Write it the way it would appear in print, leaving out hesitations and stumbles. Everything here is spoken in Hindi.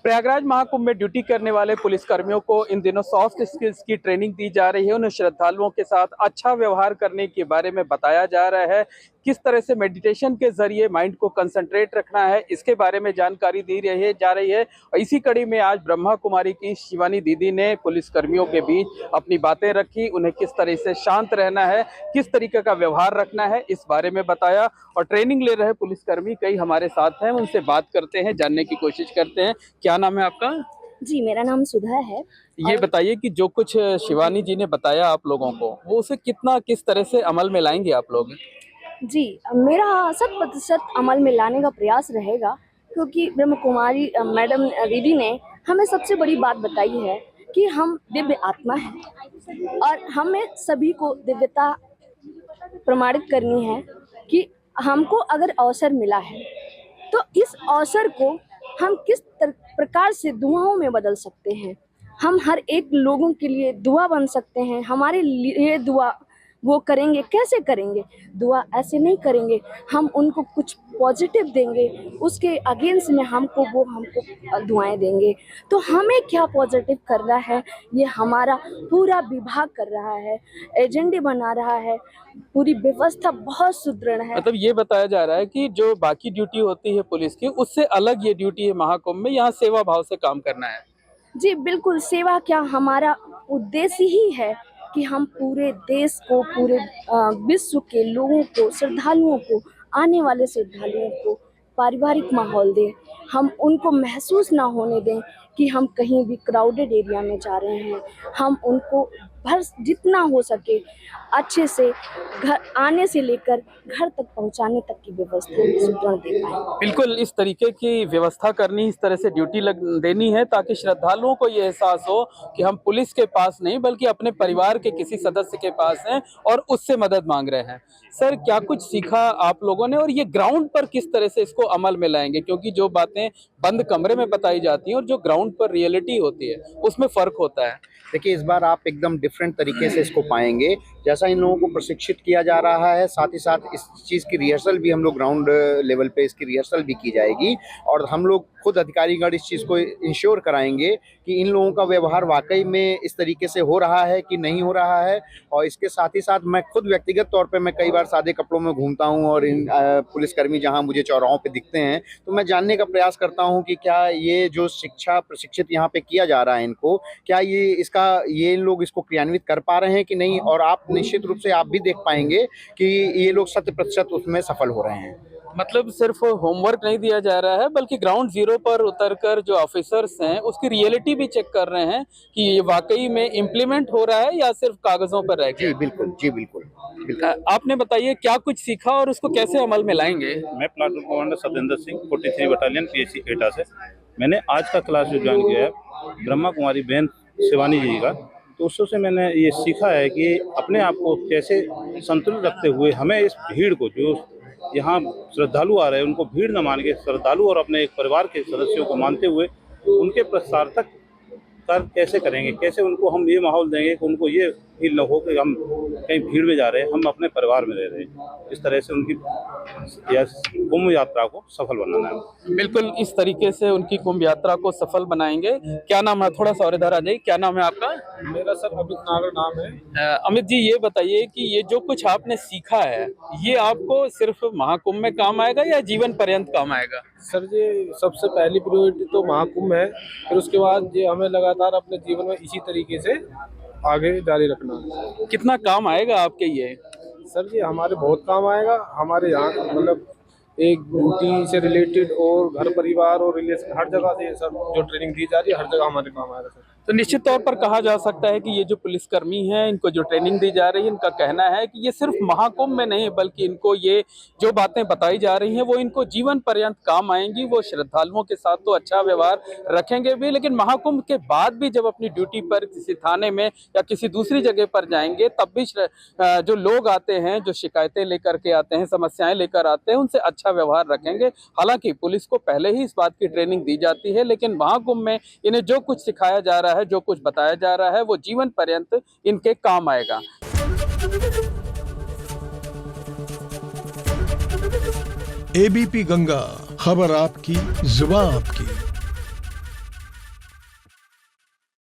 प्रयागराज महाकुंभ में ड्यूटी करने वाले पुलिसकर्मियों को इन दिनों सॉफ्ट स्किल्स की ट्रेनिंग दी जा रही है। उन्हें श्रद्धालुओं के साथ अच्छा व्यवहार करने के बारे में बताया जा रहा है। किस तरह से मेडिटेशन के जरिए माइंड को कंसंट्रेट रखना है, इसके बारे में जानकारी दी जा रही है। और इसी कड़ी में आज ब्रह्मा कुमारी की शिवानी दीदी ने पुलिसकर्मियों के बीच अपनी बातें रखी। उन्हें किस तरह से शांत रहना है, किस तरीके का व्यवहार रखना है, इस बारे में बताया। और ट्रेनिंग ले रहे पुलिसकर्मी कई हमारे साथ हैं, उनसे बात करते हैं, जानने की कोशिश करते हैं। क्या नाम है आपका? जी, मेरा नाम सुधा है। ये बताइए कि जो कुछ शिवानी जी ने बताया आप लोगों को, वो उसे किस तरह से अमल में लाएंगे आप लोग? जी, मेरा 100% अमल में लाने का प्रयास रहेगा, क्योंकि ब्रह्म कुमारी मैडम दीदी ने हमें सबसे बड़ी बात बताई है कि हम दिव्य आत्मा हैं और हमें सभी को दिव्यता प्रमाणित करनी है कि हमको अगर अवसर मिला है तो इस अवसर को हम किस प्रकार से दुआओं में बदल सकते हैं। हम हर एक लोगों के लिए दुआ बन सकते हैं। हमारे लिए दुआ वो करेंगे, कैसे करेंगे? दुआ ऐसे नहीं करेंगे, हम उनको कुछ पॉजिटिव देंगे, उसके अगेंस्ट में हमको दुआएं देंगे। तो हमें क्या पॉजिटिव करना है, ये हमारा पूरा विभाग कर रहा है, एजेंडे बना रहा है, पूरी व्यवस्था बहुत सुदृढ़ है। मतलब ये बताया जा रहा है कि जो बाकी ड्यूटी होती है पुलिस की, उससे अलग ये ड्यूटी है महाकुंभ में, यहाँ सेवा भाव से काम करना है। जी बिल्कुल, सेवा क्या, हमारा उद्देश्य ही है कि हम पूरे देश को, पूरे विश्व के लोगों को, श्रद्धालुओं को, आने वाले श्रद्धालुओं को पारिवारिक माहौल दें। हम उनको महसूस ना होने दें कि हम कहीं भी क्राउडेड एरिया में जा रहे हैं। हम उनको जितना हो सके अच्छे से घर आने से लेकर घर तक पहुंचाने तक की व्यवस्था सुदृढ़ दे पाएं। बिल्कुल, इस तरीके की व्यवस्था करनी, इस तरह से ड्यूटी देनी है ताकि श्रद्धालुओं को ये एहसास हो कि हम पुलिस के पास नहीं बल्कि अपने परिवार के किसी सदस्य के पास हैं और उससे मदद मांग रहे हैं। सर, क्या कुछ सीखा आप लोगों ने और ये ग्राउंड पर किस तरह से इसको अमल में लाएंगे? क्योंकि जो बातें बंद कमरे में बताई जाती हैं और जो ग्राउंड पर रियलिटी होती है, उसमें फर्क होता है। देखिए, इस बार आप एकदम डिफरेंट तरीके से इसको पाएंगे। जैसा इन लोगों को प्रशिक्षित किया जा रहा है, साथ ही साथ इस चीज़ की रिहर्सल भी हम लोग ग्राउंड लेवल पे इसकी रिहर्सल भी की जाएगी और हम लोग खुद अधिकारीगण इस चीज़ को इंश्योर कराएंगे कि इन लोगों का व्यवहार वाकई में इस तरीके से हो रहा है कि नहीं हो रहा है। और इसके साथ ही साथ मैं खुद व्यक्तिगत तौर पे मैं कई बार सादे कपड़ों में घूमता हूँ और इन पुलिसकर्मी जहाँ मुझे चौराहों पे दिखते हैं, तो मैं जानने का प्रयास करता हूँ कि क्या ये जो शिक्षा प्रशिक्षित यहाँ पे किया जा रहा है इनको, क्या ये इन लोग इसको क्रियान्वित कर पा रहे हैं कि नहीं। और आप निश्चित रूप से आप भी देख पाएंगे कि ये लोग 100% उसमें सफल हो रहे हैं। मतलब सिर्फ होमवर्क नहीं दिया जा रहा है बल्कि ग्राउंड जीरो पर उतरकर जो ऑफिसर्स हैं उसकी रियलिटी भी चेक कर रहे हैं कि ये वाकई में इम्प्लीमेंट हो रहा है या सिर्फ कागजों पर रह गया। जी बिल्कुल, जी बिल्कुल। आपने बताइए क्या कुछ सीखा और उसको कैसे अमल में लाएंगे? मैं platoon commander Satyendra Singh 43 battalion PSC एटा से। मैंने आज का क्लास जो ज्वाइन किया है ब्रह्मा कुमारी बहन शिवानी जी का, तो उससे मैंने ये सीखा है कि अपने आप को कैसे संतुलित रखते हुए हमें इस भीड़ को, जो यहाँ श्रद्धालु आ रहे हैं, उनको भीड़ न मान के श्रद्धालु और अपने एक परिवार के सदस्यों को मानते हुए उनके प्रसार्थक कर कैसे करेंगे, कैसे उनको हम ये माहौल देंगे कि उनको ये फील न हो कि हम कहीं भीड़ में जा रहे हैं, हम अपने परिवार में रह रहे हैं। इस तरह से उनकी कुंभ यात्रा को सफल बनाना है। बिल्कुल, इस तरीके से उनकी कुंभ यात्रा को सफल बनाएंगे। क्या नाम है? थोड़ा सा और इधर आ जाइए। क्या नाम है आपका? मेरा सर अमित नागर नाम है। अमित जी, ये बताइए कि ये जो कुछ आपने सीखा है ये आपको सिर्फ महाकुंभ में काम आएगा या जीवन पर्यंत काम आएगा? सर जी, सबसे पहली प्रायोरिटी तो महाकुंभ है, फिर उसके बाद ये हमें लगातार अपने जीवन में इसी तरीके से आगे जारी रखना है। कितना काम आएगा आपके ये? सर जी, हमारे बहुत काम आएगा। हमारे यहाँ मतलब एक ड्यूटी से रिलेटेड और घर परिवार और रिलेशन हर जगह से सर जो ट्रेनिंग दी जा रही है, हर जगह हमारे काम आएगा सर। तो निश्चित तौर पर कहा जा सकता है कि ये जो पुलिसकर्मी हैं, इनको जो ट्रेनिंग दी जा रही है, इनका कहना है कि ये सिर्फ महाकुंभ में नहीं बल्कि इनको ये जो बातें बताई जा रही हैं वो इनको जीवन पर्यंत काम आएंगी। वो श्रद्धालुओं के साथ तो अच्छा व्यवहार रखेंगे भी, लेकिन महाकुंभ के बाद भी जब अपनी ड्यूटी पर किसी थाने में या किसी दूसरी जगह पर जाएंगे तब भी जो लोग आते हैं, जो शिकायतें लेकर के आते हैं, समस्याएं लेकर आते हैं, उनसे अच्छा व्यवहार रखेंगे। हालांकि पुलिस को पहले ही इस बात की ट्रेनिंग दी जाती है, लेकिन महाकुंभ में इन्हें जो कुछ सिखाया जा रहा है, जो कुछ बताया जा रहा है, वो जीवन पर्यंत इनके काम आएगा। ABP गंगा, खबर आपकी, जुबान आपकी।